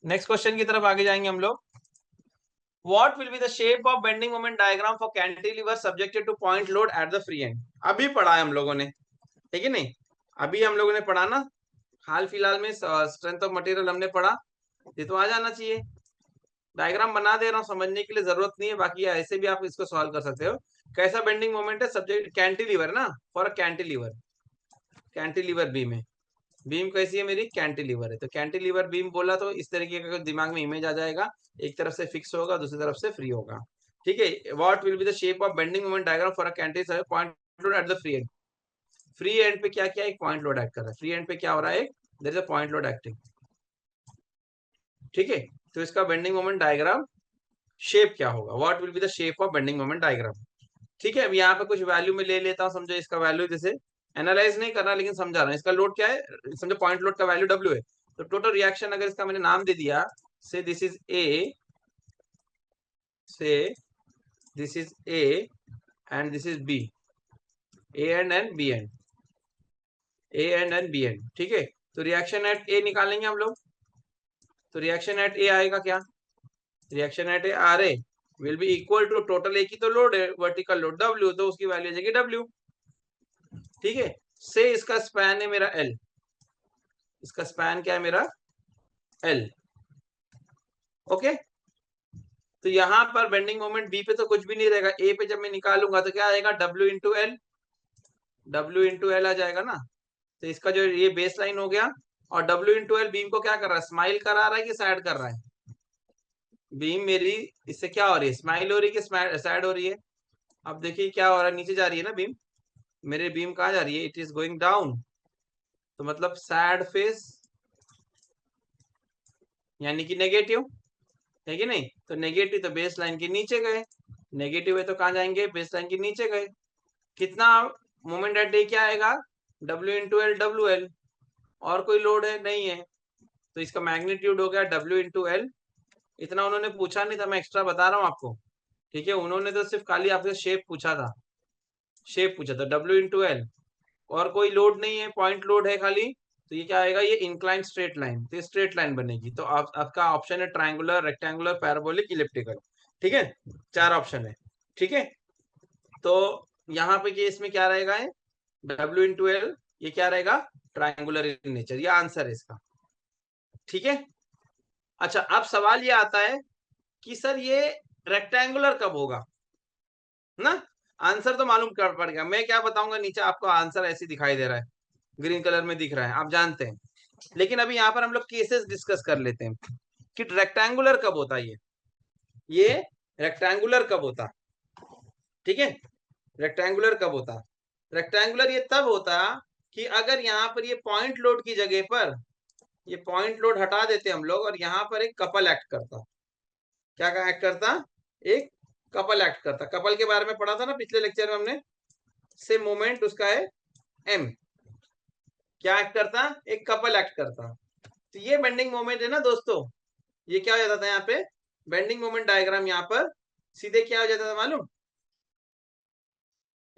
Next question की तरफ आगे जाएंगे हम लोग। What will be the shape of bending moment diagram for cantilever subjected to point load at the free end? अभी पढ़ा है हम लोगों ने, ठीक है नहीं? अभी हम लोगों ने पढ़ा ना, हाल फिलहाल में स्ट्रेंथ ऑफ मटेरियल हमने पढ़ा, ये तो आ जाना चाहिए। डायग्राम बना दे रहा हूँ, समझने के लिए जरूरत नहीं है, बाकी ऐसे भी आप इसको सॉल्व कर सकते हो। कैसा बेंडिंग मोमेंट है? सब्जेक्ट कैंटिलीवर ना, for a cantilever, cantilever beam है। बीम कैसी है मेरी? कैंटिलीवर है। तो कैंटिलीवर बीम बोला तो इस तरीके का दिमाग में इमेज आ जाएगा, एक तरफ से फिक्स होगा, दूसरी तरफ से फ्री होगा, ठीक है। What will be the shape of bending moment diagram for a cantilever point load at the free and? Free and पे क्या क्या एक पॉइंट लोड एक्ट कर रहा है, फ्री एंड पे क्या हो रहा है? एक there is a point load acting, ठीक है। तो इसका बेंडिंग मोमेंट डायग्राम शेप क्या होगा? What will be the shape of bending moment diagram, ठीक है। अब यहाँ पे कुछ वैल्यू में ले लेता हूँ, समझो इसका वैल्यू, जैसे एनालाइज नहीं करना लेकिन समझा रहा हूँ। इसका लोड क्या है? समझो पॉइंट लोड का वैल्यू W है, तो टोटल रिएक्शन अगर इसका मैंने नाम दे दिया, से दिस इज A, से this is A and this is B, A and B and A and B and, ठीक है। तो रिएक्शन एट A निकालेंगे हम लोग, तो रिएक्शन एट A आएगा क्या? Reaction at A RA will be equal to total A की तो लोड है, वर्टिकल लोड W, तो उसकी वैल्यू आ जाएगी W, ठीक है। से इसका स्पैन है मेरा L, इसका स्पैन क्या है मेरा? L, okay. तो यहां पर बेंडिंग मोमेंट B पे तो कुछ भी नहीं रहेगा, A पे जब मैं निकालूंगा तो क्या आएगा? W into L, W into L आ जाएगा ना। तो इसका जो ये बेस लाइन हो गया, और W इंटू एल बीम को क्या कर रहा है? स्माइल करा रहा है कि सैड कर रहा है? बीम मेरी इससे क्या हो रही है? स्माइल हो रही है कि सैड हो रही है? अब देखिए क्या हो रहा है, नीचे जा रही है ना बीम, मेरे बीम कहाँ जा रही है? इट इज गोइंग डाउन, तो मतलब सैड फेस यानी कि नेगेटिव, है कि नहीं? तो नेगेटिव तो बेस लाइन के नीचे गए, नेगेटिव है तो कहाँ जाएंगे? बेस लाइन के नीचे गए। कितना मोमेंट एट डे क्या आएगा? W into L, W L, और कोई लोड है नहीं है, तो इसका मैग्नीट्यूड हो गया W इंटू एल। इतना उन्होंने पूछा नहीं था, मैं एक्स्ट्रा बता रहा हूँ आपको, ठीक है। उन्होंने तो सिर्फ खाली आपसे शेप पूछा था, शेप पूछा था W इंटू एल, और कोई लोड नहीं है, पॉइंट लोड है खाली। तो ये क्या आएगा? ये इंक्लाइन स्ट्रेट लाइन, तो स्ट्रेट लाइन बनेगी। तो आपका ऑप्शन है ट्रायंगुलर, रेक्टेंगुलर, पैराबोलिक, इलिप्टिकल, ठीक है। 4 ऑप्शन है, ठीक है। तो यहाँ पे केस में क्या रहेगा? W इंटू एल, ये क्या रहेगा? ट्रायंगुलर इन नेचर, ये आंसर है इसका, ठीक है। अच्छा, अब सवाल ये आता है कि सर ये रेक्टेंगुलर कब होगा ना? आंसर तो मालूम कर पड़ गया, मैं क्या बताऊंगा नीचे आपको, आंसर ऐसे दिखाई दे रहा है, ग्रीन कलर में दिख रहा है, आप जानते हैं। लेकिन अभी यहाँ पर हम लोग केसेस डिस्कस कर लेते हैं कि रेक्टेंगुलर कब होता है, ये रेक्टेंगुलर कब होता, ठीक है। रेक्टेंगुलर कब होता? रेक्टेंगुलर ये तब होता कि अगर यहाँ पर ये पॉइंट लोड की जगह पर, ये पॉइंट लोड हटा देते हम लोग, और यहाँ पर एक कपल एक्ट करता। क्या एक्ट करता? एक कपल एक्ट करता। कपल के बारे में पढ़ा था ना पिछले लेक्चर में हमने, से मोमेंट उसका है M। क्या एक्ट करता? एक कपल एक्ट करता। तो ये बेंडिंग मोमेंट है ना दोस्तों, ये क्या हो जाता था यहाँ पे? बेंडिंग मोमेंट डायग्राम यहाँ पर सीधे क्या हो जाता था मालूम?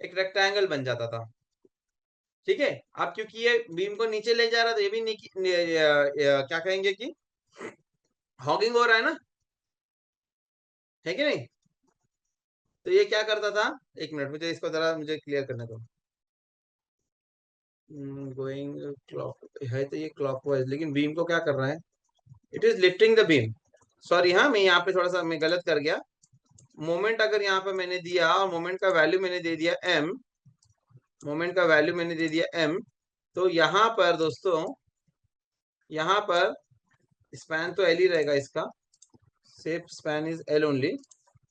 एक रेक्टेंगल बन जाता था, ठीक है। अब क्योंकि ये बीम को नीचे ले जा रहा था, ये भी क्या कहेंगे कि हॉगिंग हो रहा है ना, है कि नहीं? तो ये क्या करता था, एक मिनट मुझे इसको जरा मुझे क्लियर करने दो। गोइंग क्लॉक है तो ये क्लॉकवाइज, लेकिन बीम को क्या कर रहा है? It is lifting the beam. Sorry, हाँ मैं यहाँ पे थोड़ा सा मैं गलत कर गया। मोमेंट अगर यहाँ पे मैंने दिया, और मोमेंट का वैल्यू मैंने दे दिया M, मोमेंट का वैल्यू मैंने दे दिया M, तो यहाँ पर दोस्तों, यहाँ पर स्पैन तो L ही रहेगा इसका, safe span is L only.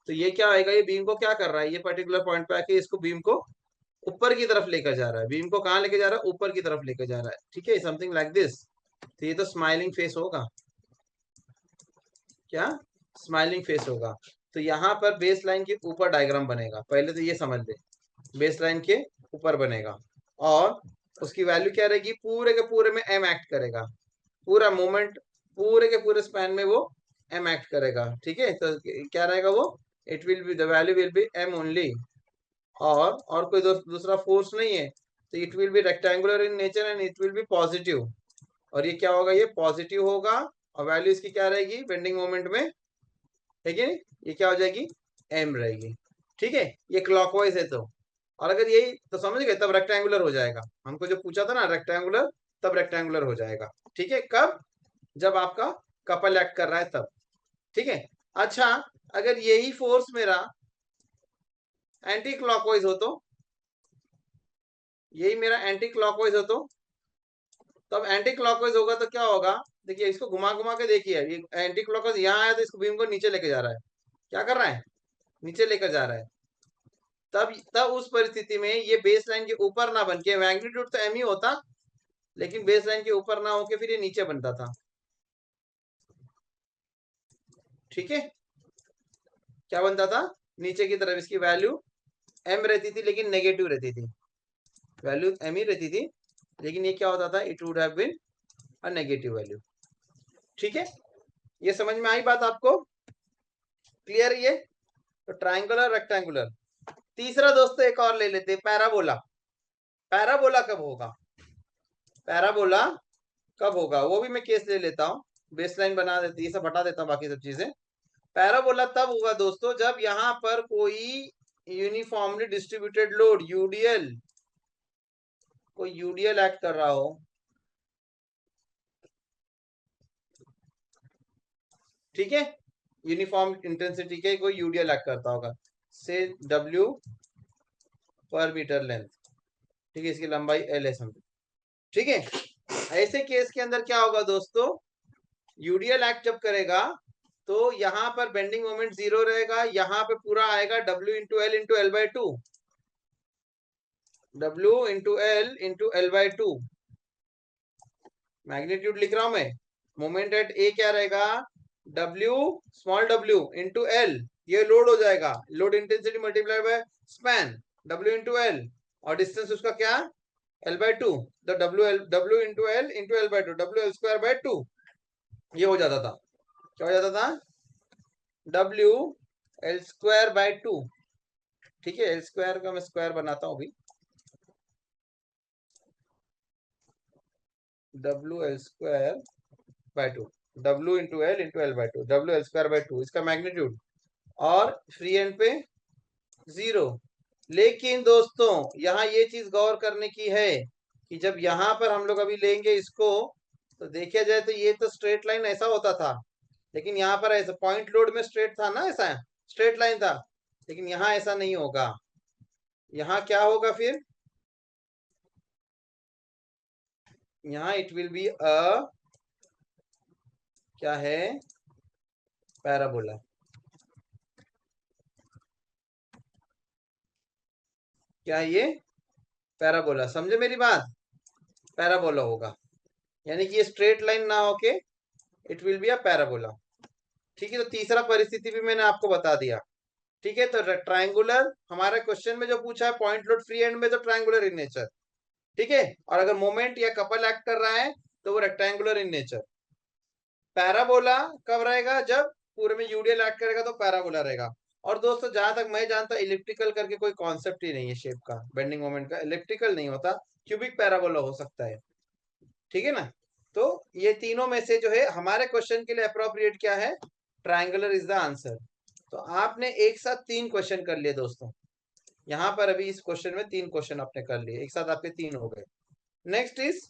तो ये क्या आएगा? ये बीम को क्या कर रहा है? ये पर्टिकुलर पॉइंट पे आके इसको बीम को ऊपर की तरफ लेकर जा रहा है। बीम को कहाँ लेके जा रहा है? ऊपर की तरफ लेकर जा रहा है, ठीक है, समथिंग लाइक दिस। तो ये तो स्माइलिंग फेस होगा, क्या स्माइलिंग फेस होगा। तो यहाँ पर बेस लाइन के ऊपर डायग्राम बनेगा, पहले तो ये समझ ले, बेस लाइन के ऊपर बनेगा, और उसकी वैल्यू क्या रहेगी? पूरे के पूरे में M एक्ट करेगा, पूरा मोमेंट पूरे के पूरे स्पैन में वो M एक्ट करेगा, ठीक है। तो क्या रहेगा वो? It will be, the value will be M only, और कोई दूसरा फोर्स नहीं है। तो it will be rectangular in nature and it will be positive, और ये क्या होगा? ये पॉजिटिव होगा, और वैल्यू इसकी क्या रहेगी बेंडिंग मोमेंट में, ठीक है, ये क्या हो जाएगी m रहेगी। ठीक है, ये क्लॉकवाइज है तो, और अगर यही तो समझ गए तब रेक्टेंगुलर हो जाएगा, हमको जो पूछा था ना रेक्टेंगुलर, तब रेक्टेंगुलर हो जाएगा। ठीक है, कब, जब आपका कपल एक्ट कर रहा है तब। ठीक है, अच्छा अगर यही फोर्स मेरा एंटी क्लॉकवाइज हो तो, यही मेरा एंटी क्लॉकवाइज हो तो, तब एंटी क्लॉकवाइज होगा तो क्या होगा, देखिए इसको घुमा घुमा के देखिए, ये एंटी क्लॉकवाइज यहाँ आया तो इसको बीम को नीचे लेके जा रहा है, क्या कर रहा है, नीचे लेकर जा रहा है। तब उस परिस्थिति में ये बेस लाइन के ऊपर ना बन के, मैग्नीट्यूड तो एम ही होता, लेकिन बेस लाइन के ऊपर ना होके फिर ये नीचे बनता था। ठीक है, क्या बनता था, नीचे की तरफ इसकी वैल्यू एम रहती थी लेकिन नेगेटिव रहती थी, वैल्यू एम ही रहती थी, लेकिन ये क्या होता था, it would have been a negative value. ठीक है, ये समझ में आई बात आपको, क्लियर ये, तो ट्राइंगुलर रेक्टेंगुलर। तीसरा दोस्तों एक और ले लेते हैं, पैराबोला। पैराबोला कब होगा, पैराबोला कब होगा, वो भी मैं केस ले लेता हूँ, बेसलाइन बना देती है, सब हटा देता हूँ बाकी सब चीजें। पैराबोला तब होगा दोस्तों जब यहाँ पर कोई यूनिफॉर्मली डिस्ट्रीब्यूटेड लोड यूडीएल, कोई यूडीएल एक्ट कर रहा हो, ठीक है, यूनिफॉर्म इंटेंसिटी के कोई यूडीएल एक्ट करता होगा, से डब्ल्यू पर मीटर लेंथ, ठीक है, इसकी लंबाई एल है समझो। ठीक है, ऐसे केस के अंदर क्या होगा दोस्तों, यूडीएल एक्ट जब करेगा तो यहाँ पर बेंडिंग मोमेंट 0 रहेगा, यहाँ पे पूरा आएगा W into L into L by two, W into L by two, magnitude लिख रहा हूं मैं, मोमेंट एट ए क्या रहेगा, W small w into L, ये लोड हो जाएगा, load intensity multiply by span W into L, और डिस्टेंस उसका क्या, एल बाई टू, तो W into L by two, W L square by two, ये हो जाता था, क्या हो जाता था, W L square by two. ठीक है, एल स्क्वायर का मैं स्क्वायर बनाता हूं अभी, W L square by two, W into L by two, W L square by two इसका मैग्नीट्यूड, और फ्री एंड पे 0। लेकिन दोस्तों यहाँ ये चीज गौर करने की है कि जब यहाँ पर हम लोग अभी लेंगे इसको, तो देखा जाए तो ये तो स्ट्रेट लाइन ऐसा होता था, लेकिन यहाँ पर ऐसा पॉइंट लोड में स्ट्रेट था ना, ऐसा स्ट्रेट लाइन था, लेकिन यहाँ ऐसा नहीं होगा, यहाँ क्या होगा फिर, यहाँ इट विल बी अ, क्या है, पैराबोला। क्या है ये, पैराबोला, समझे मेरी बात, पैराबोला होगा, यानी कि ये स्ट्रेट लाइन ना होके it will be a parabola. ठीक है, तो तीसरा परिस्थिति भी मैंने आपको बता दिया। ठीक है, तो ट्रायंगुलर हमारे क्वेश्चन में जो पूछा है पॉइंट लोड फ्री एंड में, तो ट्रायंगुलर इन नेचर। ठीक है, और अगर मोमेंट या कपल एक्ट कर रहा है तो वो रेक्टेंगुलर इन नेचर। पैराबोला कब रहेगा, जब पूरे में यूडीएल एक्ट करेगा तो पैराबोला रहेगा। और दोस्तों जहां तक मैं जानता हूं इलिप्टिकल करके कोई कॉन्सेप्ट ही नहीं है शेप का, बेंडिंग मोमेंट का, इलिप्टिकल नहीं होता, क्यूबिक पैराबोला हो सकता है। ठीक है ना, तो ये तीनों में से जो है हमारे क्वेश्चन के लिए अप्रोप्रिएट क्या है, ट्रायंगुलर इज द आंसर। तो आपने एक साथ 3 क्वेश्चन कर लिए दोस्तों, यहाँ पर अभी इस क्वेश्चन में 3 क्वेश्चन आपने कर लिए, एक साथ आपके 3 हो गए। Next is